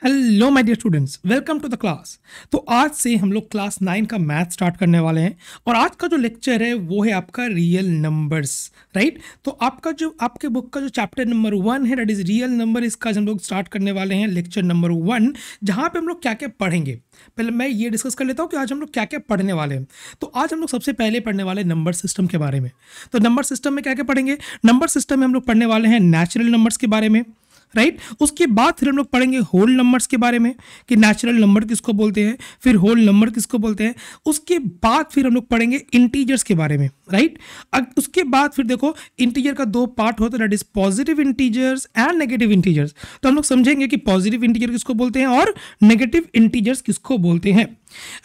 Hello my dear students, welcome to the class. तो आज से हम लोग क्लास 9 का मैथ स्टार्ट करने वाले हैं और आज का जो लेक्चर है वो है आपका रियल नंबर्स, राइट। तो आपके बुक का जो चैप्टर नंबर 1 है, दैट इज रियल नंबर, इसका हम लोग स्टार्ट करने वाले हैं लेक्चर नंबर 1, जहाँ पे हम लोग क्या क्या पढ़ेंगे। पहले मैं ये डिस्कस कर लेता हूँ कि आज हम लोग क्या क्या पढ़ने वाले हैं। तो आज हम लोग सबसे पहले पढ़ने वाले हैं नंबर सिस्टम के बारे में। तो नंबर सिस्टम में क्या क्या पढ़ेंगे? नंबर सिस्टम में हम लोग पढ़ने वाले हैं नेचुरल नंबर्स के बारे में, राइट। उसके बाद फिर हम लोग पढ़ेंगे होल नंबर्स के बारे में कि नेचुरल नंबर किसको बोलते हैं, फिर होल नंबर किसको बोलते हैं। उसके बाद फिर हम लोग पढ़ेंगे इंटीजर्स के बारे में, राइट। उसके बाद फिर देखो, इंटीजर का दो पार्ट होता है, that is positive integers and negative integers. तो हम लोग समझेंगे कि पॉजिटिव इंटीजर किसको बोलते हैं और नेगेटिव इंटीजर्स किसको बोलते हैं।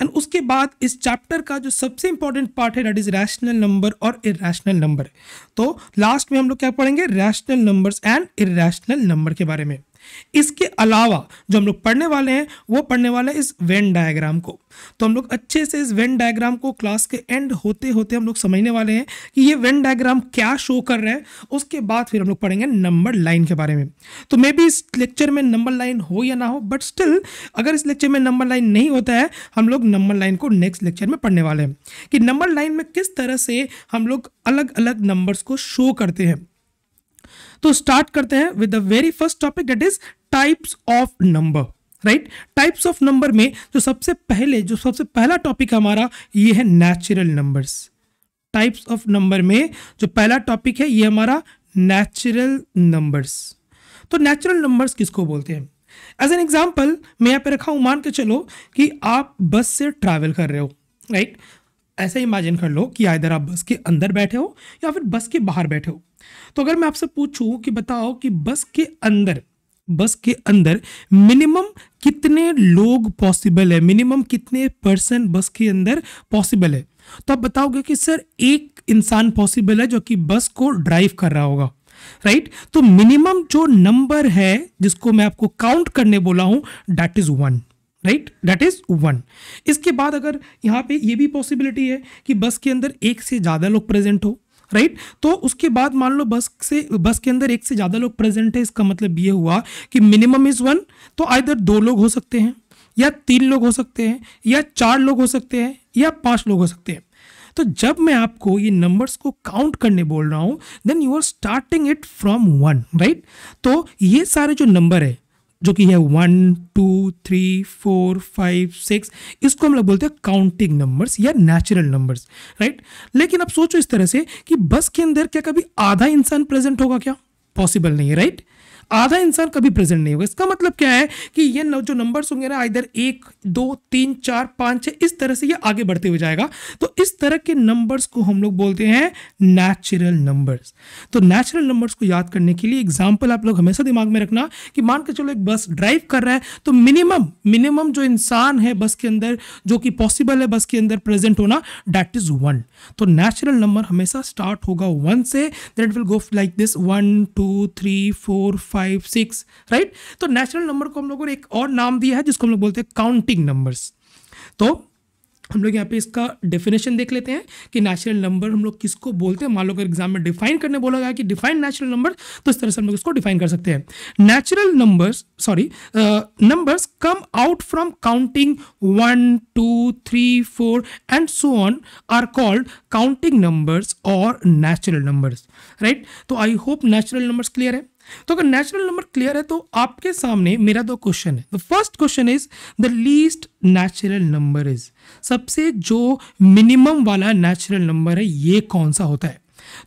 एंड उसके बाद इस चैप्टर का जो सबसे इंपॉर्टेंट पार्ट है, दैट इज रैशनल नंबर और इरैशनल नंबर। तो लास्ट में हम लोग क्या पढ़ेंगे? Rational numbers and irrational number के बारे में। इसके अलावा जो हम लोग पढ़ने वाले हैं वो पढ़ने वाले हैं इस वेन डायग्राम को। तो हम लोग अच्छे से इस वेन डायग्राम को क्लास के एंड होते होते हम लोग समझने वाले हैं कि ये वेन डायग्राम क्या शो कर रहा है। उसके बाद फिर हम लोग पढ़ेंगे नंबर लाइन के बारे में। तो मे बी इस लेक्चर में नंबर लाइन हो या ना हो, बट स्टिल अगर इस लेक्चर में नंबर लाइन नहीं होता है, हम लोग नंबर लाइन को नेक्स्ट लेक्चर में पढ़ने वाले हैं कि नंबर लाइन में किस तरह से हम लोग अलग अलग नंबर्स को शो करते हैं। तो स्टार्ट करते हैं with the very first topic, that is types of number, right. Types of number में जो सबसे पहला टॉपिक हमारा ये है natural numbers. Types of number में जो पहला टॉपिक है ये हमारा नेचुरल नंबर्स। तो नेचुरल नंबर्स किसको बोलते हैं? एज एन एग्जाम्पल मैं यहाँ पे रखा हूं, मान के चलो कि आप बस से ट्रैवल कर रहे हो, राइट। ऐसे इमेजिन कर लो कि इधर आप बस के अंदर बैठे हो या फिर बस के बाहर बैठे हो। तो अगर मैं आपसे पूछूं कि बताओ कि बस के अंदर मिनिमम कितने लोग पॉसिबल है, मिनिमम कितने पर्सन बस के अंदर पॉसिबल है, तो आप बताओगे कि सर एक इंसान पॉसिबल है जो कि बस को ड्राइव कर रहा होगा, राइट। तो मिनिमम जो नंबर है जिसको मैं आपको काउंट करने बोला हूं, that is 1, right, that is 1। इसके बाद अगर यहाँ पे ये भी पॉसिबिलिटी है कि बस के अंदर एक से ज़्यादा लोग प्रेजेंट हो, राइट। तो उसके बाद मान लो बस के अंदर एक से ज़्यादा लोग प्रेजेंट है, इसका मतलब ये हुआ कि मिनिमम इज 1। तो आइदर 2 लोग हो सकते हैं या 3 लोग हो सकते हैं या 4 लोग हो सकते हैं या 5 लोग हो सकते हैं। तो जब मैं आपको ये नंबर्स को काउंट करने बोल रहा हूं, then you are starting it from 1, right. तो ये सारे जो नंबर है जो कि है 1 2 3 4 5 6, इसको हम लोग बोलते हैं काउंटिंग नंबर्स या नेचुरल नंबर्स, राइट। लेकिन अब सोचो इस तरह से कि बस के अंदर क्या कभी आधा इंसान प्रेजेंट होगा क्या? पॉसिबल नहीं है, राइट। आधा इंसान कभी प्रेजेंट नहीं होगा। इसका मतलब क्या है कि ये जो नंबर्स होंगे ना, इधर 1 2 3 4 5 6, इस तरह से ये आगे बढ़ते हुए जाएगा। तो इस तरह के नंबर्स को हम लोग बोलते हैं नेचुरल नंबर्स। तो नेचुरल नंबर्स को याद करने के लिए एग्जांपल आप लोग हमेशा दिमाग में रखना कि मान के चलो एक बस ड्राइव कर रहा है, तो मिनिमम जो इंसान है बस के अंदर जो कि पॉसिबल है बस के अंदर प्रेजेंट होना, दैट इज 1। तो नेचुरल नंबर हमेशा स्टार्ट होगा 1 से, that will go like this 1 2 3 4 5 6, right. तो नेचुरल नंबर को हम लोगों ने एक और नाम दिया है जिसको हम लोग बोलते हैं काउंटिंग नंबर्स। तो हम लोग यहाँ पे इसका डेफिनेशन देख लेते हैं कि नेचुरल नंबर हम लोग किसको बोलते हैं। मान लो अगर एग्जाम में डिफाइन करने बोला गया कि डिफाइन नेचुरल नंबर, तो इस तरह से हम लोग इसको डिफाइन कर सकते हैं। Natural numbers come out from counting 1 2 3 4 and so on are called counting numbers और नेचुरल नंबर्स, राइट। तो I hope natural numbers clear है। तो अगर नेचुरल नंबर क्लियर है तो आपके सामने मेरा 2 क्वेश्चन है। The first question is the least natural number is, सबसे जो मिनिमम वाला नेचुरल नंबर है ये कौन सा होता है?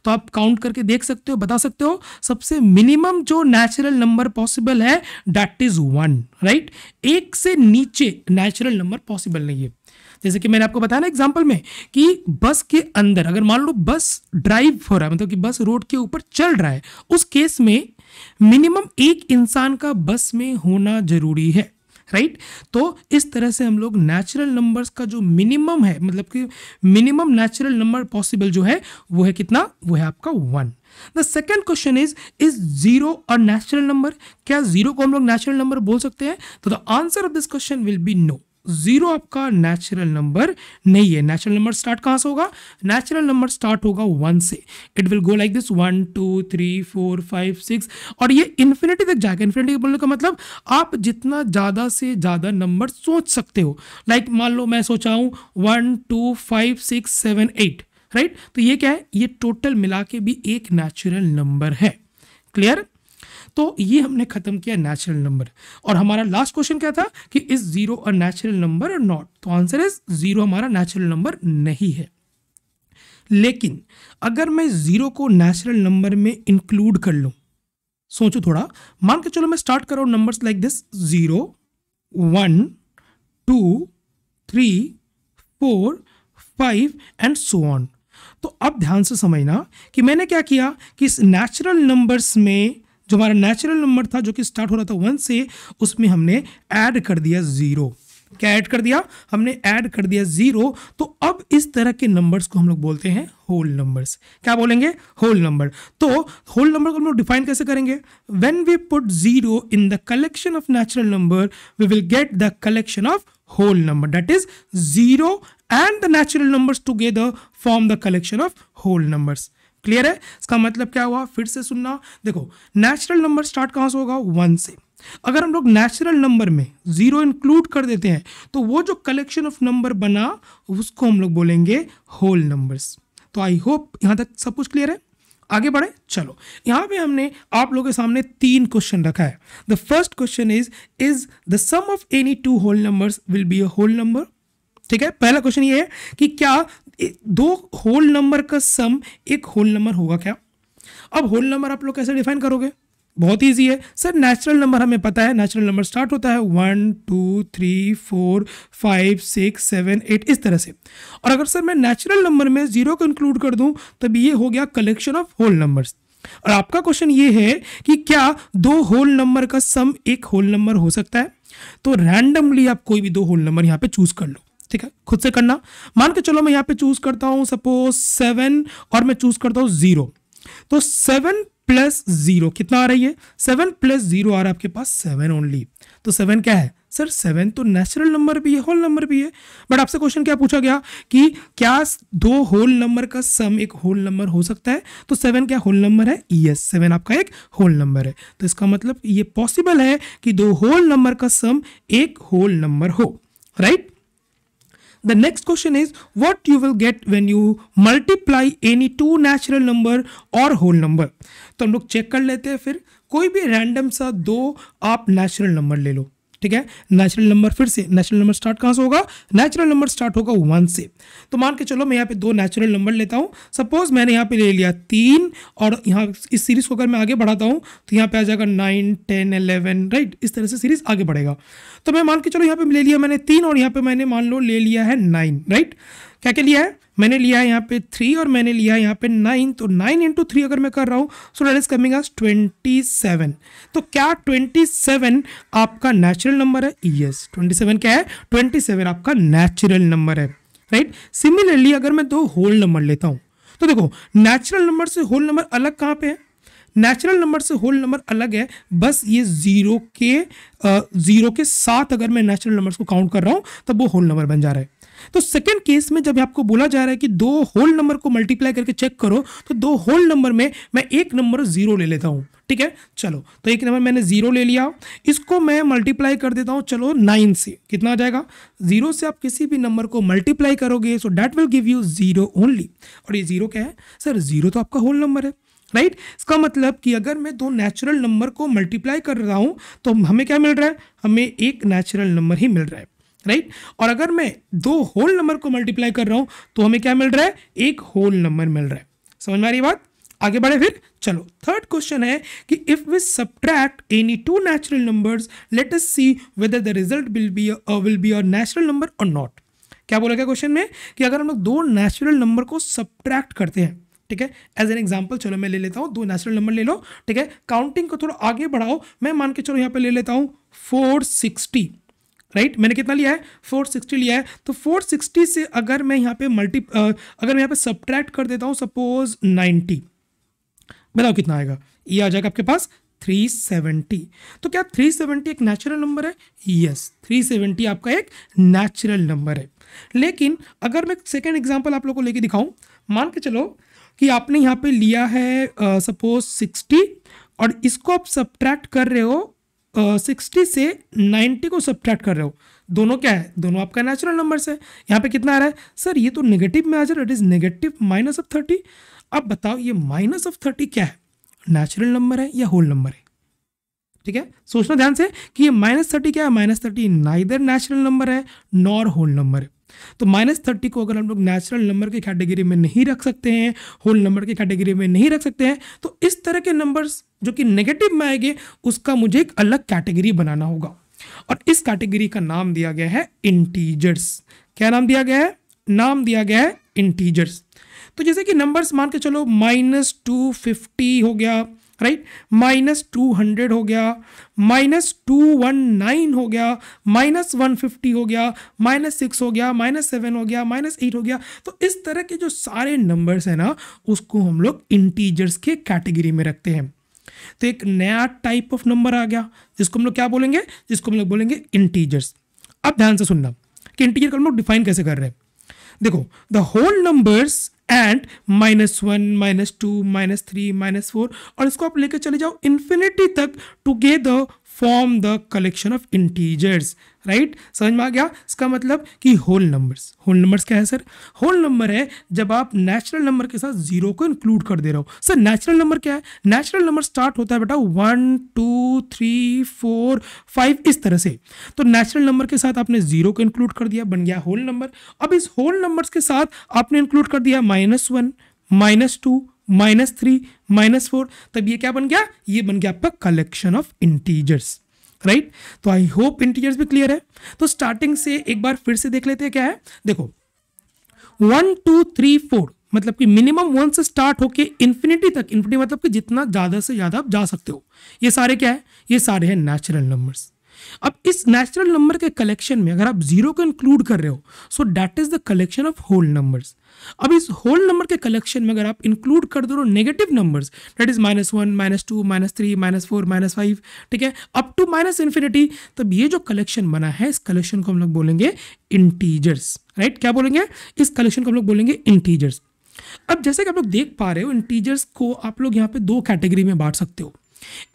तो आप काउंट करके देख सकते हो, बता सकते हो सबसे मिनिमम जो नेचुरल नंबर पॉसिबल है, दैट इज 1, राइट। एक से नीचे नेचुरल नंबर पॉसिबल नहीं है। जैसे कि मैंने आपको बताया ना एग्जाम्पल में कि बस के अंदर अगर मान लो बस ड्राइव हो रहा है, मतलब कि बस रोड के ऊपर चल रहा है, उस केस में मिनिमम एक इंसान का बस में होना जरूरी है, राइट। तो इस तरह से हम लोग नेचुरल नंबर्स का जो मिनिमम है, मतलब कि मिनिमम नेचुरल नंबर पॉसिबल जो है वो है कितना? वो है आपका 1। The second question is 0 a natural number? क्या 0 को हम लोग नेचुरल नंबर बोल सकते हैं? तो the answer of this question will be no. Zero आपका नेचुरल नंबर नहीं है। नेचुरल नंबर स्टार्ट कहाँ से होगा? नेचुरल नंबर स्टार्ट होगा 1 से। It will go like this 1 2 3 4 5 6 और ये इन्फिनिटी तक जाएगा। इन्फिनिटी बोलने का मतलब आप जितना ज़्यादा से ज़्यादा नंबर सोच सकते हो। लाइक मान लो मैं सोचा हूँ 1 2 5 6 7 8, राइट? तो ये क्या है? ये टोटल मिला के भी एक नेचुरल नंबर है। क्लियर? तो ये हमने खत्म किया नेचुरल नंबर। और हमारा लास्ट क्वेश्चन क्या था कि is zero a natural number or not? तो आंसर इज जीरो हमारा नेचुरल नंबर नहीं है। लेकिन अगर मैं जीरो को नेचुरल नंबर में इंक्लूड कर लूं, सोचो थोड़ा, मान के चलो मैं स्टार्ट कर रहा हूं numbers like this 0 1 2 3 4 5 and so on. तो अब ध्यान से समझना कि मैंने क्या किया कि इस नेचुरल नंबर्स में जो हमारा नेचुरल नंबर था जो कि स्टार्ट हो रहा था 1 से, उसमें हमने ऐड कर दिया 0। क्या ऐड कर दिया? हमने ऐड कर दिया 0। तो अब इस तरह के नंबर्स को हम लोग बोलते हैं होल नंबर्स। क्या बोलेंगे? Whole number. तो होल नंबर को हम लोग डिफाइन कैसे करेंगे? When we put 0 in the collection of natural number we will get the collection of whole number, that is 0 and the natural numbers together form the collection of whole numbers। Clear है? इसका मतलब क्या हुआ? फिर से सुनना। देखो, natural number start कहाँ से होगा? 1 से। अगर हम लोग नेचुरल नंबर में 0 इंक्लूड कर देते हैं तो वो जो कलेक्शन ऑफ नंबर बना उसको हम लोग बोलेंगे होल नंबर्स। तो आई होप यहाँ तक सब कुछ क्लियर है। आगे बढ़े, चलो। यहाँ पे हमने आप लोगों के सामने 3 क्वेश्चन रखा है। The first question is the sum of any 2 whole numbers will be a whole number. ठीक है, पहला क्वेश्चन ये है कि क्या 2 होल नंबर का सम एक होल नंबर होगा क्या? अब होल नंबर आप लोग कैसे डिफाइन करोगे? बहुत ईजी है सर। नेचुरल नंबर हमें पता है, नेचुरल नंबर स्टार्ट होता है 1 2 3 4 5 6 7 8 इस तरह से। और अगर सर मैं नेचुरल नंबर में 0 को इंक्लूड कर दूं तब ये हो गया कलेक्शन ऑफ होल नंबर्स। और आपका क्वेश्चन ये है कि क्या 2 होल नंबर का सम एक होल नंबर हो सकता है? तो रैंडमली आप कोई भी 2 होल नंबर यहाँ पे चूज कर लो। ठीक है, खुद से करना। मान के चलो मैं यहाँ पे चूज करता हूँ सपोज 7 और मैं चूज करता हूँ 0। तो 7 प्लस 0 कितना आ रही है? 7 प्लस 0 आ रहा है आपके पास 7 ओनली। तो 7 क्या है? सर 7 तो नेचुरल नंबर भी है, होल नंबर भी है। बट आपसे क्वेश्चन क्या पूछा गया कि क्या 2 होल नंबर का सम एक होल नंबर हो सकता है? तो 7 क्या होल नंबर है? यस, 7 आपका एक होल नंबर है। तो इसका मतलब ये पॉसिबल है कि 2 होल नंबर का सम एक होल नंबर हो, right? The next question is what you will get when you multiply any 2 natural number or whole number। तो हम लोग चेक कर लेते हैं। फिर कोई भी रैंडम सा 2 आप नेचुरल नंबर ले लो। ठीक है, नेचुरल नंबर, फिर से नेचुरल नंबर स्टार्ट कहाँ से होगा? नेचुरल नंबर स्टार्ट होगा 1 से। तो मान के चलो मैं यहाँ पे 2 नेचुरल नंबर लेता हूँ। सपोज मैंने यहाँ पे ले लिया 3 और यहाँ इस सीरीज को अगर मैं आगे बढ़ाता हूँ तो यहाँ पे आ जाएगा 9 10 11, राइट? इस तरह से सीरीज आगे बढ़ेगा। तो मैं मान के चलो यहाँ पे ले लिया मैंने 3 और यहाँ पे मैंने मान लो ले लिया है 9, राइट? क्या क्या लिया है? मैंने लिया है यहाँ पे 3 और मैंने लिया है यहाँ पे 9। तो 9 इंटू 3 अगर मैं कर रहा हूँ so that is coming as 27। तो क्या 27 आपका नेचुरल नंबर है? यस, 27 क्या है? 27 आपका नेचुरल नंबर है, राइट? सिमिलरली अगर मैं 2 होल नंबर लेता हूँ तो देखो नेचुरल नंबर से होल नंबर अलग कहाँ पे है? नेचुरल नंबर से होल नंबर अलग है, बस ये 0 के साथ अगर मैं नेचुरल नंबर्स को काउंट कर रहा हूँ तब वो होल नंबर बन जा रहा है। तो सेकंड केस में जब आपको बोला जा रहा है कि 2 होल नंबर को मल्टीप्लाई करके चेक करो तो 2 होल नंबर में मैं एक नंबर 0 ले लेता हूँ। ठीक है, चलो तो एक नंबर मैंने 0 ले लिया, इसको मैं मल्टीप्लाई कर देता हूँ चलो 9 से। कितना आ जाएगा? 0 से आप किसी भी नंबर को मल्टीप्लाई करोगे so that will give you 0 only. और ये 0 क्या है? सर 0 तो आपका होल नंबर है, राइट? इसका मतलब कि अगर मैं 2 नेचुरल नंबर को मल्टीप्लाई कर रहा हूं तो हमें क्या मिल रहा है? हमें एक नेचुरल नंबर ही मिल रहा है, राइट? और अगर मैं 2 होल नंबर को मल्टीप्लाई कर रहा हूं तो हमें क्या मिल रहा है? एक होल नंबर मिल रहा है। समझ में आ रही बात? आगे बढ़े फिर, चलो। थर्ड क्वेश्चन है कि if we subtract any 2 natural numbers let us see whether the result will be a natural number or not. क्या बोला गया क्वेश्चन में कि अगर हम लोग 2 नेचुरल नंबर को सब्ट्रैक्ट करते हैं, ठीक है, एज एन एग्जाम्पल चलो मैं ले लेता हूँ 2 नेचुरल नंबर ले लो। ठीक है, काउंटिंग को थोड़ा आगे बढ़ाओ। मैं मान के चलो यहाँ पे ले लेता हूँ 460, राइट? मैंने कितना लिया है? 460 लिया है। तो 460 से अगर मैं यहाँ पे अगर मैं यहाँ पे सब्ट्रैक्ट कर देता हूँ सपोज 90, बताओ कितना आएगा? ये आ जाएगा आपके पास 370। तो क्या 370 एक नेचुरल नंबर है? यस, 370 आपका एक नेचुरल नंबर है। लेकिन अगर मैं सेकेंड एग्जाम्पल आप लोग को लेके दिखाऊं, मान के चलो कि आपने यहाँ पे लिया है सपोज 60 और इसको आप सब्ट्रैक्ट कर रहे हो 60 से 90 को सब्ट्रैक्ट कर रहे हो। दोनों क्या है? दोनों आपका नेचुरल नंबर्स है। यहाँ पे कितना आ रहा है सर? ये तो नेगेटिव में आ जा रहा है, it is negative minus of 30। अब बताओ ये माइनस ऑफ 30 क्या है? नेचुरल नंबर है या होल नंबर है? ठीक है, सोचना ध्यान से कि ये -30 क्या है? -30 नाइदर नेचुरल नंबर है नॉर होल नंबर है। तो -30 को अगर हम लोग नेचुरल नंबर की कैटेगरी में नहीं रख सकते हैं, होल नंबर की कैटेगरी में नहीं रख सकते हैं, तो इस तरह के नंबर्स जो कि नेगेटिव में आएंगे उसका मुझे एक अलग कैटेगरी बनाना होगा और इस कैटेगरी का नाम दिया गया है इंटीजर्स। क्या नाम दिया गया है? नाम दिया गया है इंटीजर्स। तो जैसे कि नंबर्स मान के चलो -250 हो गया, राइट, -200 हो गया, -219 हो गया, -150 हो गया, -6 हो गया, -7 हो गया, -8 हो गया। तो इस तरह के जो सारे नंबर्स हैं ना उसको हम लोग इंटीजर्स के कैटेगरी में रखते हैं। तो एक नया टाइप ऑफ नंबर आ गया जिसको हम लोग क्या बोलेंगे? जिसको हम लोग बोलेंगे इंटीजर्स। अब ध्यान से सुनना कि इंटीजर को हम लोग डिफाइन कैसे कर रहे हैं। देखो, द होल नंबर्स एंड -1, -2, -3, -4 और इसको आप लेकर चले जाओ इन्फिनिटी तक, together form the collection of integers. Right, समझ में आ गया? इसका मतलब कि होल नंबर्स। होल नंबर्स क्या है सर? होल नंबर है जब आप नेचुरल नंबर के साथ जीरो को इंक्लूड कर दे रहे हो। सर नेचुरल नंबर क्या है? नेचुरल नंबर स्टार्ट होता है बेटा 1, 2, 3, 4, 5 इस तरह से। तो नेचुरल नंबर के साथ आपने जीरो को इंक्लूड कर दिया, बन गया होल नंबर। अब इस होल नंबर्स के साथ आपने इंक्लूड कर दिया -1, -2, -3, -4, तब ये क्या बन गया? ये बन गया आपका कलेक्शन ऑफ इंटीजर्स। राइट, तो आई होप इंटीजर्स भी क्लियर है। तो स्टार्टिंग से एक बार फिर से देख लेते हैं क्या है। देखो 1, 2, 3, 4 मतलब कि मिनिमम 1 से स्टार्ट होके इन्फिनिटी तक, इन्फिनिटी मतलब कि जितना ज़्यादा से ज़्यादा आप जा सकते हो, ये सारे क्या है? ये सारे हैं नेचुरल नंबर्स। अब इस नेचुरल नंबर के कलेक्शन में अगर आप जीरो को इंक्लूड कर रहे हो, so that is the collection of whole numbers. अब इस होल नंबर के कलेक्शन में अगर आप इंक्लूड कर दो नेगेटिव नंबर्स, दैट इज -1, -2, -3, -4, -5, ठीक है, अप टू -इन्फिनिटी, तब ये जो कलेक्शन बना है इस कलेक्शन को हम लोग बोलेंगे इंटीजर्स। राइट, क्या बोलेंगे? इस कलेक्शन को हम लोग बोलेंगे इंटीजर्स। अब जैसे कि आप लोग देख पा रहे हो, इंटीजर्स को आप लोग यहाँ पे दो कैटेगरी में बांट सकते हो।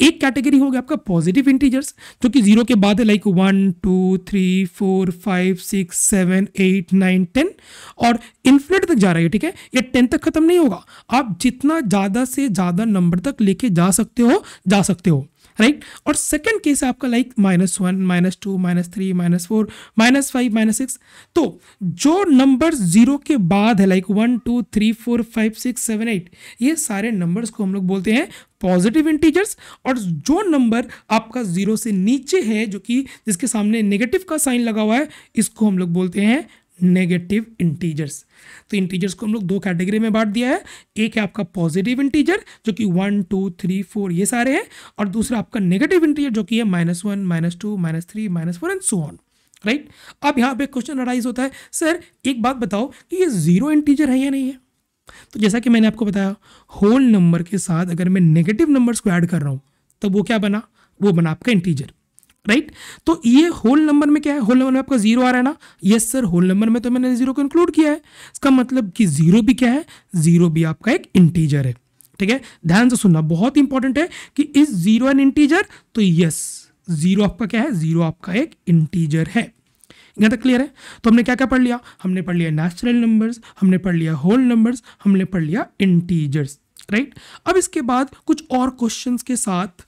एक कैटेगरी हो गया आपका पॉजिटिव इंटीजर्स जो कि जीरो के बाद है, लाइक 1, 2, 3, 4, 5, 6, 7, 8, 9, 10 और इन्फिनिटी तक जा रहा है। ठीक है, ये 10 तक खत्म नहीं होगा, आप जितना ज़्यादा से ज़्यादा नंबर तक लेके जा सकते हो। राइट, और सेकंड केस है आपका लाइक -1, -2, -3, -4, -5, -6। तो जो नंबर जीरो के बाद है लाइक 1, 2, 3, 4, 5, 6, 7, 8, ये सारे नंबर्स को हम लोग बोलते हैं पॉजिटिव इंटीजर्स। और जो नंबर आपका जीरो से नीचे है, जो कि जिसके सामने नेगेटिव का साइन लगा हुआ है, इसको हम लोग बोलते हैं नेगेटिव इंटीजर्स। तो इंटीजर्स को हम लोग दो कैटेगरी में बांट दिया है। एक है आपका पॉजिटिव इंटीजर जो कि 1, 2, 3, 4 ये सारे हैं, और दूसरा आपका नेगेटिव इंटीजर जो कि है -1, -2, -3, -4 एंड सो ऑन। राइट, अब यहाँ पे क्वेश्चन अराइज होता है, सर एक बात बताओ कि ये जीरो इंटीजर है या नहीं है? तो जैसा कि मैंने आपको बताया, होल नंबर के साथ अगर मैं नेगेटिव नंबर्स को ऐड कर रहा हूँ तब वो क्या बना? वो बना आपका इंटीजर। राइट, तो ये होल नंबर में क्या है? होल नंबर में आपका जीरो आ रहा है ना? यस सर, होल नंबर में तो मैंने जीरो को इंक्लूड किया है। इसका मतलब कि जीरो भी क्या है? जीरो भी आपका एक इंटीजर है। ठीक है, ध्यान से सुनना, बहुत इंपॉर्टेंट है कि इस जीरो एन इंटीजर, तो यस जीरो आपका क्या है? जीरो आपका एक इंटीजर है। यहाँ तक क्लियर है? तो हमने क्या क्या पढ़ लिया? हमने पढ़ लिया नेचुरल नंबर्स, हमने पढ़ लिया होल नंबर्स, हमने पढ़ लिया इंटीजर्स। राइट, अब इसके बाद कुछ और क्वेश्चंस के साथ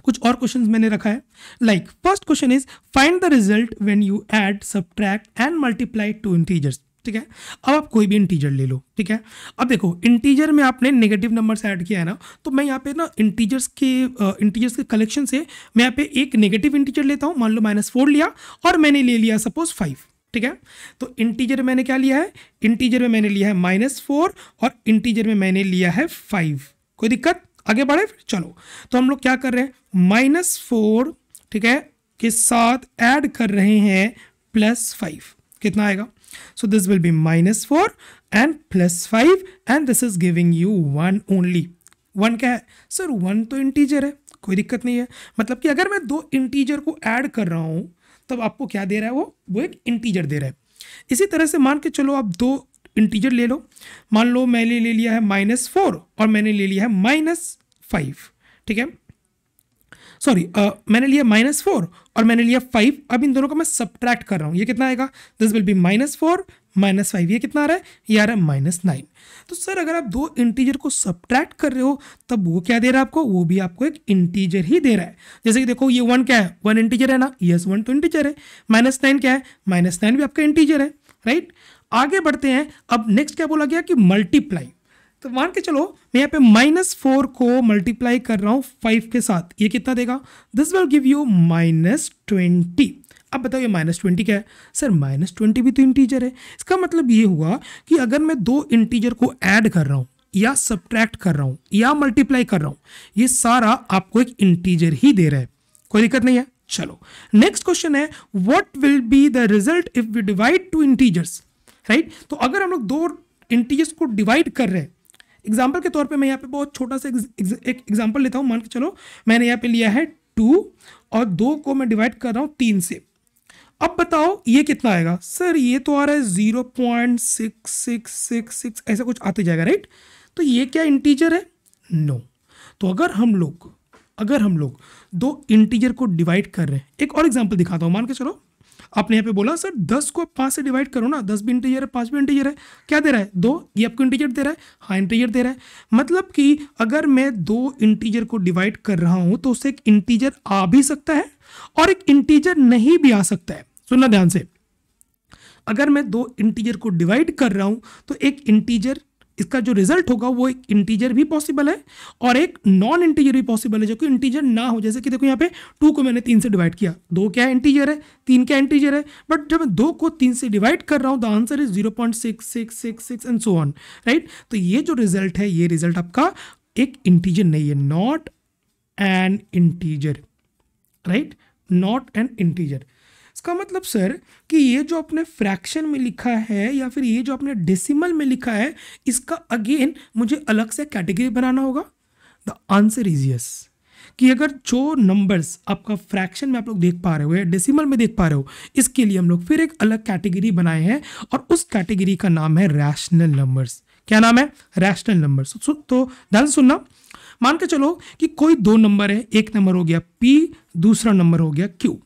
कुछ और क्वेश्चंस मैंने रखा है। Like first question is find the result when you add, subtract and multiply two integers. ठीक है, अब आप कोई भी इंटीजर ले लो। ठीक है, अब देखो इंटीजर में आपने नेगेटिव नंबर्स ऐड किया है ना, तो मैं यहाँ पे ना इंटीजर्स के कलेक्शन से मैं यहाँ पे एक नेगेटिव इंटीजर लेता हूँ। मान लो -4 लिया और मैंने ले लिया सपोज 5। ठीक है, तो इंटीजर में मैंने क्या लिया है? इंटीजर में मैंने लिया है -4 और इंटीजर में मैंने लिया है 5। कोई दिक्कत? आगे बढ़े फिर चलो। तो हम लोग क्या कर रहे हैं? -4 ठीक है के साथ ऐड कर रहे हैं +5। कितना आएगा? So this will be -4 and +5 and this is giving you 1 only. One क्या है सर, वन तो इंटीजर है, कोई दिक्कत नहीं है। मतलब कि अगर मैं दो इंटीजर को ऐड कर रहा हूँ तब आपको क्या दे रहा है, वो एक इंटीजर दे रहा है। इसी तरह से मान के चलो आप दो इंटीजर ले लो, मान लो मैंने ले लिया है -4 और मैंने ले लिया है -5, ठीक है, सॉरी मैंने लिया -4 और मैंने लिया 5। अब इन दोनों को मैं सब्ट्रैक्ट कर रहा हूँ, ये कितना आएगा, दिस विल बी -4 -5, ये कितना आ रहा है, ये आ रहा है -9। तो सर अगर आप दो इंटीजर को सब्ट्रैक्ट कर रहे हो तब वो क्या दे रहा है आपको, वो भी आपको एक इंटीजर ही दे रहा है। जैसे कि देखो ये 1 क्या है, 1 इंटीजर है ना, यस 1 तो इंटीजर है। -9 क्या है, -9 भी आपका इंटीजर है, राइट। आगे बढ़ते हैं, अब नेक्स्ट क्या बोला गया कि मल्टीप्लाई। तो मान के चलो मैं यहाँ पे -4 को मल्टीप्लाई कर रहा हूँ 5 के साथ, ये कितना देगा, दिस विल गिव यू -20। अब बताओ ये -20 क्या है, सर -20 भी तो इंटीजर है। इसका मतलब ये हुआ कि अगर मैं दो इंटीजर को ऐड कर रहा हूँ या सब्ट्रैक्ट कर रहा हूँ या मल्टीप्लाई कर रहा हूँ, ये सारा आपको एक इंटीजर ही दे रहा है, कोई दिक्कत नहीं है। चलो नेक्स्ट क्वेश्चन है, what will be the result if we divide two integers, right. तो अगर हम लोग दो इंटीजर्स को डिवाइड कर रहे हैं, एग्जाम्पल के तौर पे मैं यहाँ पे बहुत छोटा सा एक एग्जाम्पल लेता हूँ। मान के चलो मैंने यहाँ पे लिया है 2 और 2 को मैं डिवाइड कर रहा हूँ 3 से। अब बताओ ये कितना आएगा, सर ये तो आ रहा है 0.6666 ऐसा कुछ आते जाएगा, राइट। तो ये क्या इंटीजर है, नो। तो अगर हम लोग दो इंटीजर को डिवाइड कर रहे हैं, एक और एग्जाम्पल दिखाता हूँ। मान के चलो आपने यहाँ पे बोला सर 10 को 5 से डिवाइड करो ना, 10 भी इंटीजर है 5 भी इंटीजर है, क्या दे रहा है 2, ये आपको इंटीजर दे रहा है, हाँ इंटीजर दे रहा है। मतलब कि अगर मैं दो इंटीजर को डिवाइड कर रहा हूँ तो उससे एक इंटीजर आ भी सकता है और एक इंटीजर नहीं भी आ सकता है। सुनना ध्यान से, अगर मैं दो इंटीजर को डिवाइड कर रहा हूँ तो एक इंटीजर, इसका जो रिजल्ट होगा वो एक इंटीजर भी पॉसिबल है और एक नॉन इंटीजर भी पॉसिबल है जो कि इंटीजर ना हो। जैसे कि देखो यहाँ पे 2 को मैंने 3 से डिवाइड किया, 2 क्या है इंटीजर है, 3 क्या इंटीजर है, बट जब मैं 2 को 3 से डिवाइड कर रहा हूँ the answer is 0.6666 and so on, right. तो ये जो रिजल्ट है, ये रिजल्ट आपका एक इंटीजर नहीं है, not an integer, right, not an integer. इसका मतलब सर कि ये जो आपने फ्रैक्शन में लिखा है या फिर ये जो आपने डेसिमल में लिखा है, इसका अगेन मुझे अलग से कैटेगरी बनाना होगा। द आंसर इज यस, कि अगर जो नंबर्स आपका फ्रैक्शन में आप लोग देख पा रहे हो या डेसिमल में देख पा रहे हो, इसके लिए हम लोग फिर एक अलग कैटेगरी बनाए हैं और उस कैटेगरी का नाम है रैशनल नंबर्स। क्या नाम है, रैशनल नंबर्स। तो ध्यान से सुनना, मान के चलो कि कोई दो नंबर है, एक नंबर हो गया P, दूसरा नंबर हो गया Q,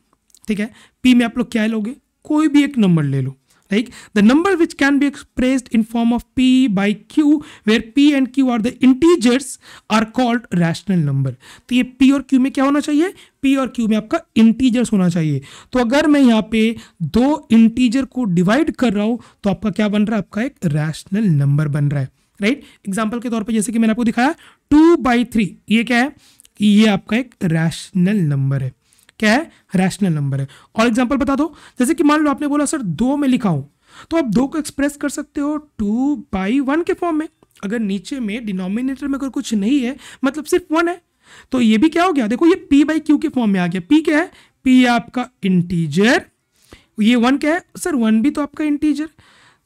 ठीक है। P में आप लोग क्या लोगे, कोई भी एक नंबर ले लो, like the number which can be expressed in form of P by Q where P and Q are the integers are called rational number. तो ये P और Q में क्या होना चाहिए, P और Q में आपका इंटीजर्स होना चाहिए। तो अगर मैं यहाँ पे दो इंटीजर को डिवाइड कर रहा हूँ तो आपका क्या बन रहा है, आपका एक रैशनल नंबर बन रहा है, राइट। एग्जाम्पल के तौर पर जैसे कि मैंने आपको दिखाया 2/3, ये क्या है, ये आपका एक रैशनल नंबर है। क्या है, रैशनल नंबर है। और एग्जांपल बता दो, जैसे कि मान लो आपने बोला सर 2 में लिखा हूं, तो आप 2 को एक्सप्रेस कर सकते हो 2/1 के फॉर्म में। अगर नीचे में डिनोमिनेटर में अगर कुछ नहीं है, मतलब सिर्फ 1 है, तो ये भी क्या हो गया, देखो ये P/Q के फॉर्म में आ गया। P क्या है, P आपका इंटीजर, ये 1 क्या है, सर 1 भी तो आपका इंटीजर।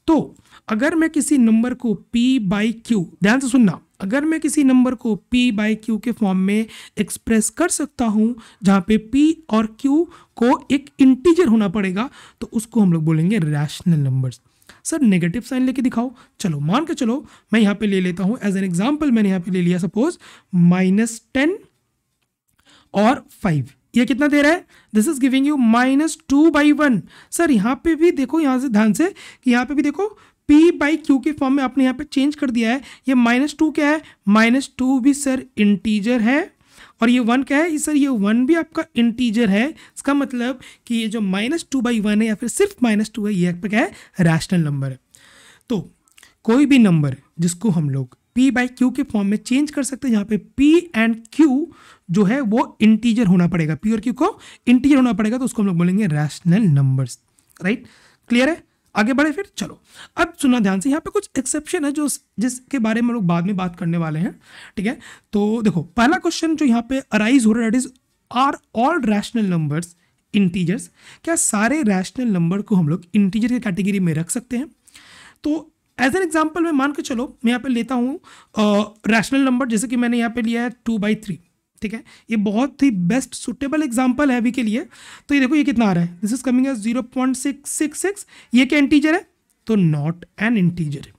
तो अगर मैं किसी नंबर को P/Q, ध्यान से सुनना, अगर मैं किसी नंबर को P/Q के फॉर्म में एक्सप्रेस कर सकता हूं जहां पे P और Q को एक इंटीजर होना पड़ेगा, तो उसको हम लोग बोलेंगे rational numbers. Sir negative sign लेके दिखाओ, चलो मान के चलो मैं यहाँ पे ले लेता हूँ एज एन एग्जाम्पल, मैंने यहाँ पे ले लिया सपोज -10 और 5, ये कितना दे रहा है, this is giving you -2/1। Sir यहाँ पे भी देखो, यहाँ से ध्यान से कि यहाँ पे भी देखो P/Q के फॉर्म में आपने यहाँ पे चेंज कर दिया है। ये -2 क्या है, -2 भी सर इंटीजर है और ये 1 क्या है, सर ये 1 भी आपका इंटीजर है। इसका मतलब कि ये जो -2/1 है या फिर सिर्फ -2 है, ये आपका क्या है, रैशनल नंबर है। तो कोई भी नंबर जिसको हम लोग P/Q के फॉर्म में चेंज कर सकते हैं, जहाँ पे P एंड Q जो है वो इंटीजर होना पड़ेगा, P और Q को इंटीजर होना पड़ेगा, तो उसको हम लोग बोलेंगे रैशनल नंबर्स, राइट। क्लियर है, आगे बढ़े फिर। चलो अब सुनना ध्यान से, यहाँ पे कुछ एक्सेप्शन है जो जिसके बारे में लोग बाद में बात करने वाले हैं, ठीक है। तो देखो पहला क्वेश्चन जो यहाँ पे अराइज हो रहा है, that is are all rational numbers integers. क्या सारे रैशनल नंबर को हम लोग इंटीजर की कैटेगरी में रख सकते हैं? तो एज एन एग्जाम्पल मैं मान के चलो मैं यहाँ पे लेता हूँ रैशनल नंबर, जैसे कि मैंने यहाँ पे लिया है 2/3, ठीक है। ये बहुत ही बेस्ट सुटेबल एग्जाम्पल है अभी के लिए। तो ये देखो ये कितना आ रहा है, दिस इज कमिंग एज 0.666। ये क्या इंटीजर है? तो नॉट एन इंटीजर,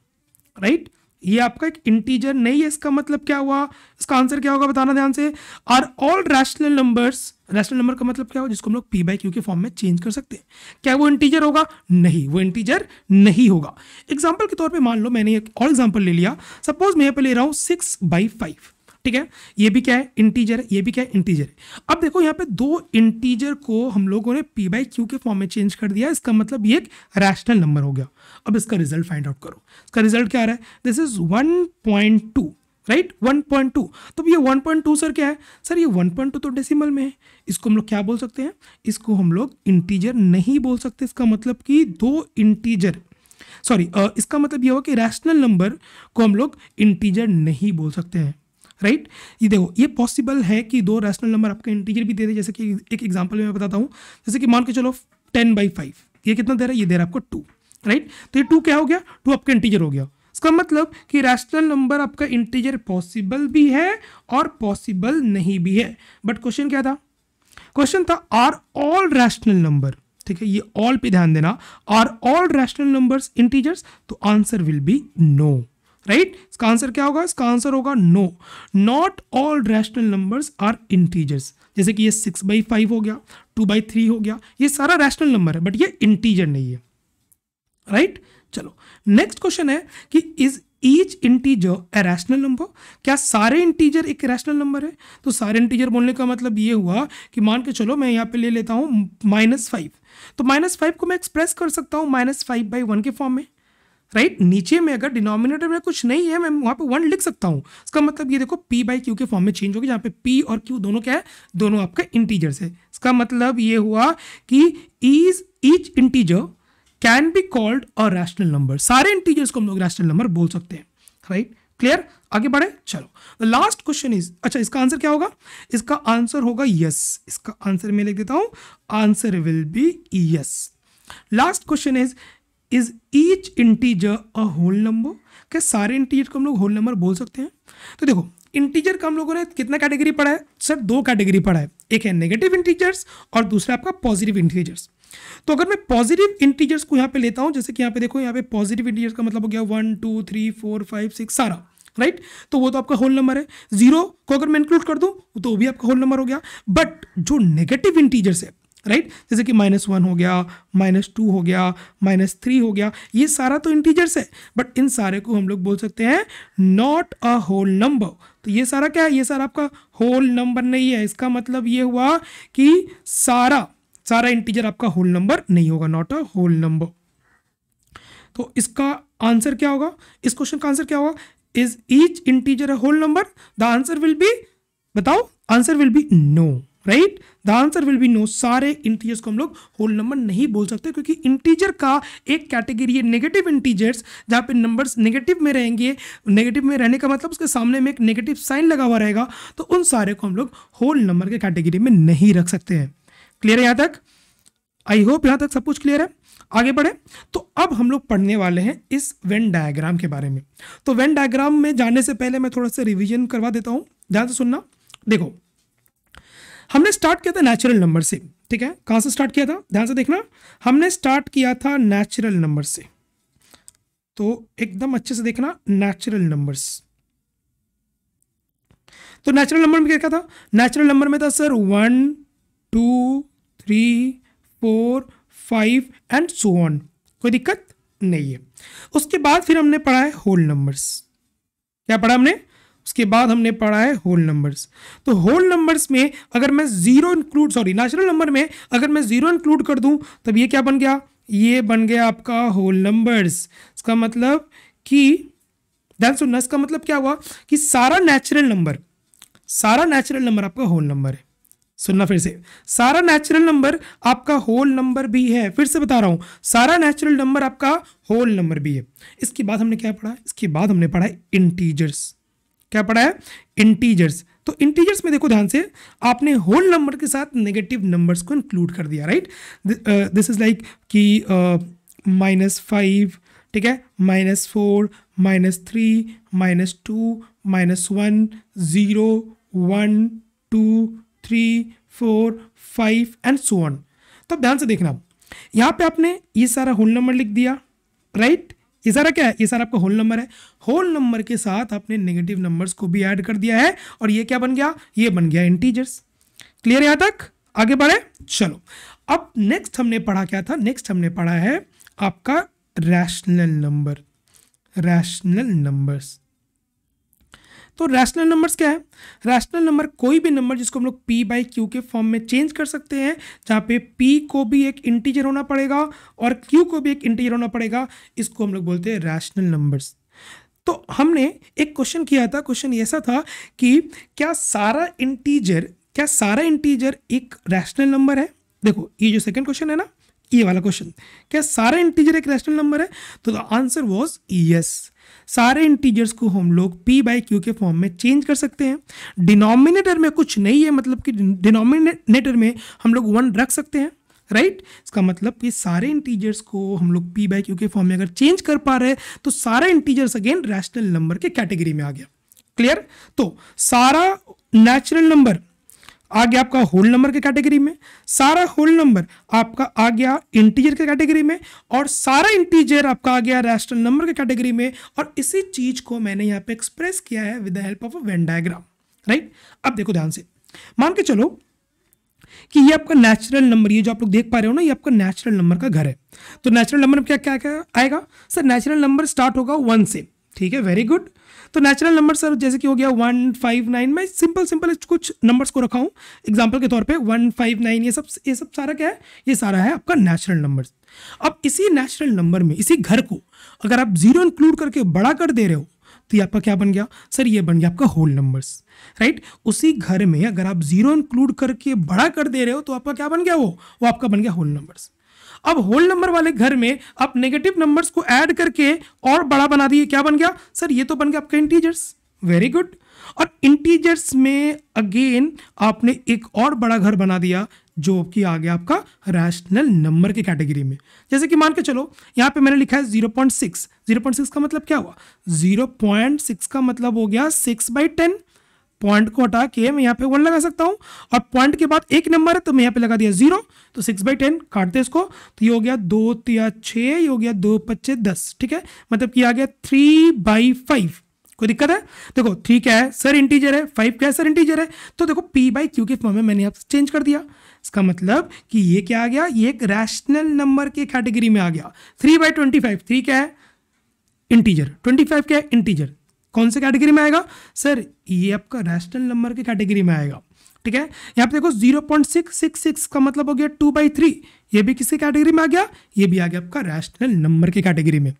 राइट। ये आपका एक इंटीजर नहीं है। इसका मतलब क्या हुआ, इसका आंसर क्या होगा बताना ध्यान से। Are all rational numbers, rational number का मतलब क्या होगा, जिसको हम लोग p बाई क्यू के फॉर्म में चेंज कर सकते हैं। क्या वो इंटीजर होगा? नहीं, वो इंटीजर नहीं होगा। एग्जाम्पल के तौर पे मान लो मैंने एक और एग्जाम्पल ले लिया, सपोज मैं यहाँ पे ले रहा हूँ 6/5, ठीक है। ये भी क्या है? इंटीजर है। ये भी क्या है? इंटीजर है। अब देखो यहाँ पे दो इंटीजर को हम लोगों ने p बाई क्यू के फॉर्म में चेंज कर दिया, इसका मतलब ये एक रैशनल नंबर हो गया। अब इसका रिजल्ट फाइंड आउट करो। इसका रिजल्ट क्या आ रहा है? This is 1.2, right, 1.2। तो ये 1.2 सर क्या है? सर ये 1.2 तो डेसिमल में है, इसको हम लोग क्या बोल सकते हैं? इसको हम लोग इंटीजर नहीं बोल सकते। इसका मतलब कि दो इंटीजर, सॉरी इसका मतलब ये होगा कि रैशनल नंबर को हम लोग इंटीजर नहीं बोल सकते हैं, राइट। ये देखो ये पॉसिबल है कि दो रैशनल नंबर आपका इंटीजर भी दे दे। जैसे कि एक एग्जांपल मैं बताता हूँ, जैसे कि मान के चलो 10/5, ये कितना दे रहा है? ये दे रहा है आपको 2, राइट। तो ये 2 क्या हो गया? 2 आपका इंटीजर हो गया। इसका मतलब कि रैशनल नंबर आपका इंटीजर पॉसिबल भी है और पॉसिबल नहीं भी है। बट क्वेश्चन क्या था? क्वेश्चन था आर ऑल रैशनल नंबर, ठीक है। ये ऑल पे ध्यान देना, are all rational numbers integers? तो answer will be no, right. इसका आंसर क्या होगा? इसका आंसर होगा no, not all rational numbers are integers. जैसे कि ये 6/5 हो गया, 2/3 हो गया, ये सारा रैशनल नंबर है बट ये इंटीजर नहीं है, राइट। चलो नेक्स्ट क्वेश्चन है कि is each integer a rational number? क्या सारे इंटीजर एक रैशनल नंबर है? तो सारे इंटीजर बोलने का मतलब ये हुआ कि मान के चलो मैं यहाँ पे ले लेता हूँ -5, तो -5 को मैं एक्सप्रेस कर सकता हूँ -5/1 के फॉर्म में, राइट। नीचे में अगर डिनोमिनेटर में कुछ नहीं है मैं वहाँ पे 1 लिख सकता हूँ। इसका मतलब ये देखो p बाई क्यू के फॉर्म में चेंज होगी, जहाँ पे p और q दोनों क्या है? दोनों आपका इंटीजर्स है। इसका मतलब ये हुआ कि each integer can be called a rational number. सारे इंटीजर्स को हम लोग रैशनल नंबर बोल सकते हैं, राइट। क्लियर? आगे बढ़े, चलो लास्ट क्वेश्चन इज, अच्छा इसका आंसर क्या होगा? इसका आंसर होगा यस। इसका आंसर मैं लिख देता हूँ, answer will be yes. Last question is each integer a whole number? क्या सारे इंटीजर को हम लोग होल नंबर बोल सकते हैं? तो देखो इंटीजर का हम लोगों ने कितना कैटेगरी पढ़ा है सर? 2 कैटेगरी पढ़ा है, एक है नेगेटिव इंटीजर्स और दूसरा आपका पॉजिटिव इंटीजर्स। तो अगर मैं पॉजिटिव इंटीजर्स को यहाँ पे लेता हूँ, जैसे कि यहाँ पे देखो, यहाँ पे पॉजिटिव इंटीजर्स का मतलब हो गया 1 2 3 4 5 6 सारा, राइट। तो वो तो आपका होल नंबर है। 0 को अगर मैं इंक्लूड कर दूँ तो वो भी आपका होल नंबर हो गया। बट जो नेगेटिव इंटीजर्स है, राइट, जैसे कि -1 हो गया, -2 हो गया, -3 हो गया, ये सारा तो इंटीजर्स है बट इन सारे को हम लोग बोल सकते हैं नॉट अ होल नंबर। तो ये सारा क्या है? ये सारा आपका होल नंबर नहीं है। इसका मतलब ये हुआ कि सारा इंटीजर आपका होल नंबर नहीं होगा, नॉट अ होल नंबर। तो इसका आंसर क्या होगा? इस क्वेश्चन का आंसर क्या होगा? Is each integer a whole number? The answer will be, बताओ, answer will be no, right. The answer will be no. सारे इंटीजर्स को हम लोग होल नंबर नहीं बोल सकते क्योंकि इंटीजर का एक कैटेगरी है नेगेटिव इंटीजर्स, जहाँ पे नंबर्स नेगेटिव में रहेंगे। नेगेटिव में रहने का मतलब उसके सामने में एक नेगेटिव साइन लगा हुआ रहेगा, तो उन सारे को हम लोग होल नंबर के कैटेगरी में नहीं रख सकते हैं। क्लियर है यहाँ तक? आई होप यहाँ तक सब कुछ क्लियर है। आगे बढ़े तो अब हम लोग पढ़ने वाले हैं इस वेन डायग्राम के बारे में। तो वेन डायग्राम में जाने से पहले मैं थोड़ा सा रिवीजन करवा देता हूँ, ध्यान से सुनना। देखो हमने स्टार्ट किया था नेचुरल नंबर से, ठीक है। कहाँ से स्टार्ट किया था? ध्यान से देखना, हमने स्टार्ट किया था नेचुरल नंबर से। तो एकदम अच्छे से देखना, नेचुरल नंबर्स। तो नेचुरल नंबर में क्या था? नेचुरल नंबर में था सर 1 2 3 4 5 एंड सो ऑन, कोई दिक्कत नहीं है। उसके बाद फिर हमने पढ़ा है होल नंबर्स। क्या पढ़ा हमने? उसके बाद हमने पढ़ा है होल नंबर्स। तो होल नंबर्स में अगर मैं नेचुरल नंबर में अगर मैं 0 इंक्लूड कर दूं तब ये क्या बन गया? ये बन गया आपका होल नंबर्स। इसका मतलब कि ध्यान सुनना, इसका मतलब क्या हुआ कि सारा नेचुरल नंबर आपका होल नंबर है। सुनना फिर से, सारा नेचुरल नंबर आपका होल नंबर भी है। फिर से बता रहा हूं, सारा नेचुरल नंबर आपका होल नंबर भी है। इसके बाद हमने क्या पढ़ा? इसके बाद हमने पढ़ा है इंटीजर्स। क्या पढ़ा है? इंटीजर्स। तो इंटीजर्स में देखो ध्यान से, आपने होल नंबर के साथ नेगेटिव नंबर्स को इंक्लूड कर दिया, राइट। दिस इज लाइक कि -5 ठीक है, -4, -3, -2, -1, 0, 1, 2, 3, 4, 5 एंड सो ऑन। तो ध्यान से देखना, यहाँ पे आपने ये सारा होल नंबर लिख दिया, राइट। ये सारा क्या है, ये सारा आपका होल नंबर है। होल नंबर के साथ आपने नेगेटिव नंबर्स को भी ऐड कर दिया है और ये क्या बन गया, ये बन गया इंटीजर्स। क्लियर यहाँ तक, आगे बढ़े। चलो अब नेक्स्ट हमने पढ़ा क्या था, नेक्स्ट हमने पढ़ा है आपका रैशनल नंबर, रैशनल नंबर्स। तो रैशनल नंबर्स क्या है, रैशनल नंबर कोई भी नंबर जिसको हम लोग p बाई क्यू के फॉर्म में चेंज कर सकते हैं, जहाँ पे p को भी एक इंटीजर होना पड़ेगा और q को भी एक इंटीजर होना पड़ेगा, इसको हम लोग बोलते हैं रैशनल नंबर्स। तो हमने एक क्वेश्चन किया था, क्वेश्चन ऐसा था कि क्या सारा इंटीजर एक रैशनल नंबर है। देखो ये जो सेकंड क्वेश्चन है ना, ये वाला क्वेश्चन, क्या सारा इंटीजर एक रैशनल नंबर है, तो द आंसर वाज यस। सारे इंटीजर्स को हम लोग p बाई क्यू के फॉर्म में चेंज कर सकते हैं। डिनोमिनेटर में कुछ नहीं है, मतलब कि डिनोमिनेटर में हम लोग 1 रख सकते हैं, राइट। इसका मतलब कि सारे इंटीजर्स को हम लोग p बाई क्यू के फॉर्म में अगर चेंज कर पा रहे हैं तो सारा इंटीजर्स अगेन रैशनल नंबर के कैटेगरी में आ गया। क्लियर। तो सारा नेचुरल नंबर आ गया आपका होल नंबर के कैटेगरी में, सारा होल नंबर आपका आ गया इंटीजर के कैटेगरी में, और सारा इंटीजर आपका आ गया रैशनल नंबर के कैटेगरी में। और इसी चीज को मैंने यहाँ पे एक्सप्रेस किया है with the help of a Venn diagram, right. अब देखो ध्यान से, मान के चलो कि ये आपका नेचुरल नंबर, ये जो आप लोग देख पा रहे हो ना, ये आपका नेचुरल नंबर का घर है। तो नेचुरल नंबर में क्या क्या क्या आएगा सर, नेचुरल नंबर स्टार्ट होगा 1 से, ठीक है, वेरी गुड। तो नेचुरल नंबर सर जैसे कि हो गया 1, 5, 9, मैं सिंपल कुछ नंबर्स को रखा हूँ एग्जांपल के तौर पे 1, 5, 9, ये सब सारा क्या है, ये सारा है आपका नेचुरल नंबर्स। अब इसी नेचुरल नंबर में, इसी घर को अगर आप 0 इंक्लूड करके बड़ा कर दे रहे हो तो ये आपका क्या बन गया सर, ये बन गया आपका होल नंबर्स, राइट। उसी घर में अगर आप 0 इंक्लूड करके बड़ा कर दे रहे हो तो आपका क्या बन गया, वो आपका बन गया होल नंबर्स। अब होल नंबर वाले घर में आप नेगेटिव नंबर्स को ऐड करके और बड़ा बना दिए, क्या बन गया सर, ये तो बन गया आपका इंटीजर्स, वेरी गुड। और इंटीजर्स में अगेन आपने एक और बड़ा घर बना दिया जो कि आ गया आपका रैशनल नंबर के कैटेगरी में। जैसे कि मान के चलो यहाँ पे मैंने लिखा है 0.6, 0.6 का मतलब क्या हुआ, 0.6 का मतलब हो गया 6/10। पॉइंट को हटा के मैं यहाँ पे 1 लगा सकता हूँ, और पॉइंट के बाद एक नंबर है तो मैं यहाँ पे लगा दिया 0, तो 6/10 काटते इसको, तो ये हो गया 2 3 6, ये हो गया 2 5 10, ठीक है, मतलब कि आ गया 3/5। कोई दिक्कत है, देखो 3 क्या है सर, इंटीजर है, 5 क्या है सर, इंटीजर है। तो देखो p बाई क्यू के फॉर्म में मैंने यहाँ चेंज कर दिया, इसका मतलब कि ये क्या आ गया, ये एक रैशनल नंबर के कैटेगरी में आ गया। 3/25, 3 क्या है इंटीजर, 25 क्या है इंटीजर, कौन से कैटेगरी में आएगा सर, ये आपका रैशनल नंबर के कैटेगरी में आएगा, ठीक है। यहाँ पे देखो 0.666 का मतलब हो गया 2/3, ये भी किसी कैटेगरी में आ गया, ये भी आ गया आपका रैशनल नंबर के कैटेगरी में,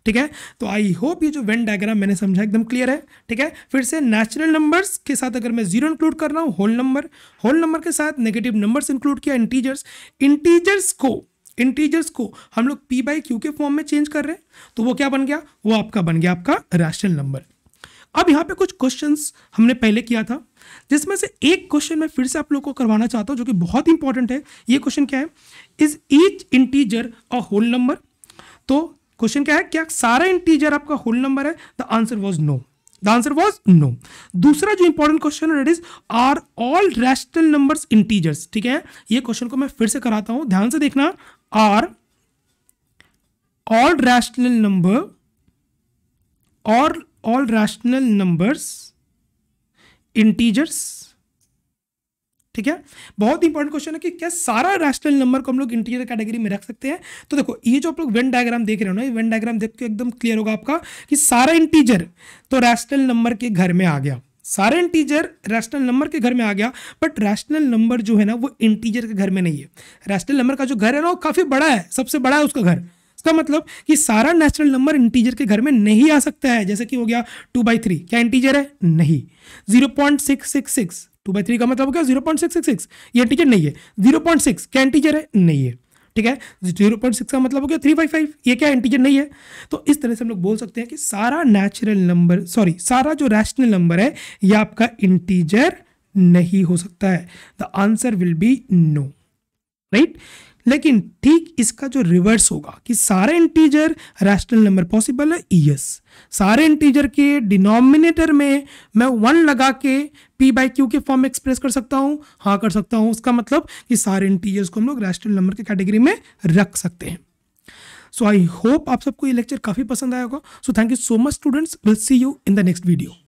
ठीक है। तो आई होप ये जो वेन डायग्राम मैंने समझा एकदम क्लियर है, ठीक है। फिर से नेचुरल नंबर्स के साथ अगर मैं 0 इंक्लूड कर रहा हूँ, होल नंबर के साथ नेगेटिव नंबर्स इंक्लूड किया, इंटीजर्स को हम लोग p बाई क्यू के फॉर्म में चेंज कर रहे हैं, तो वो क्या बन गया, वो आपका बन गया आपका रैशनल नंबर। अब यहाँ पे कुछ क्वेश्चंस हमने पहले किया था, जिसमें से एक क्वेश्चन मैं फिर से आप लोगों को करवाना चाहता हूँ जो कि बहुत इंपॉर्टेंट है। ये क्वेश्चन क्या है, is each integer a whole number. तो क्वेश्चन क्या है, क्या सारा इंटीजर आपका होल नंबर है, the answer was no, the answer was no. दूसरा जो इंपॉर्टेंट क्वेश्चन है, it is are all rational numbers integers, ठीक है। ये क्वेश्चन को मैं फिर से कराता हूं, ध्यान से देखना, आर ऑल रैशनल नंबर और ऑल रैशनल नंबर्स इंटीजर्स, ठीक है। बहुत इंपॉर्टेंट क्वेश्चन है कि क्या सारा रैशनल नंबर को हम लोग इंटीजर कैटेगरी में रख सकते हैं। तो देखो ये जो आप लोग वेन डायग्राम देख रहे हो ना, ये वेन डायग्राम देख के एकदम क्लियर होगा आपका कि सारा इंटीजर तो रैशनल नंबर के घर में आ गया, सारे इंटीजर रैशनल नंबर के घर में आ गया, बट रैशनल नंबर जो है ना वो इंटीजर के घर में नहीं है। रैशनल नंबर का जो घर है ना वो काफी बड़ा है, सबसे बड़ा है उसका घर। इसका मतलब कि सारा नेचुरल नंबर इंटीजर के घर में नहीं आ सकता है। जैसे कि हो गया 2/3, क्या इंटीजर है, नहीं। 0.666, 2/3 का मतलब हो गया 0.666, ये इंटीजर नहीं है। 0.6 क्या इंटीजर है, नहीं है, ठीक है। 0.6 का मतलब हो गया 3/5, ये क्या इंटीजर नहीं है। तो इस तरह से हम लोग बोल सकते हैं कि सारा सारा जो रैशनल नंबर है ये आपका इंटीजर नहीं हो सकता है। The answer will be no. Right. लेकिन ठीक इसका जो रिवर्स होगा कि सारे इंटीजर रैशनल नंबर पॉसिबल है, यस। सारे इंटीजर के डिनोमिनेटर में मैं 1 लगा के p बाई क्यू के फॉर्म में एक्सप्रेस कर सकता हूँ, हाँ कर सकता हूँ। उसका मतलब कि सारे इंटीजर्स को हम लोग रैशनल नंबर के कैटेगरी में रख सकते हैं। सो आई होप आप सबको ये लेक्चर काफ़ी पसंद आया होगा। So thank you so much students, will see you in the next video.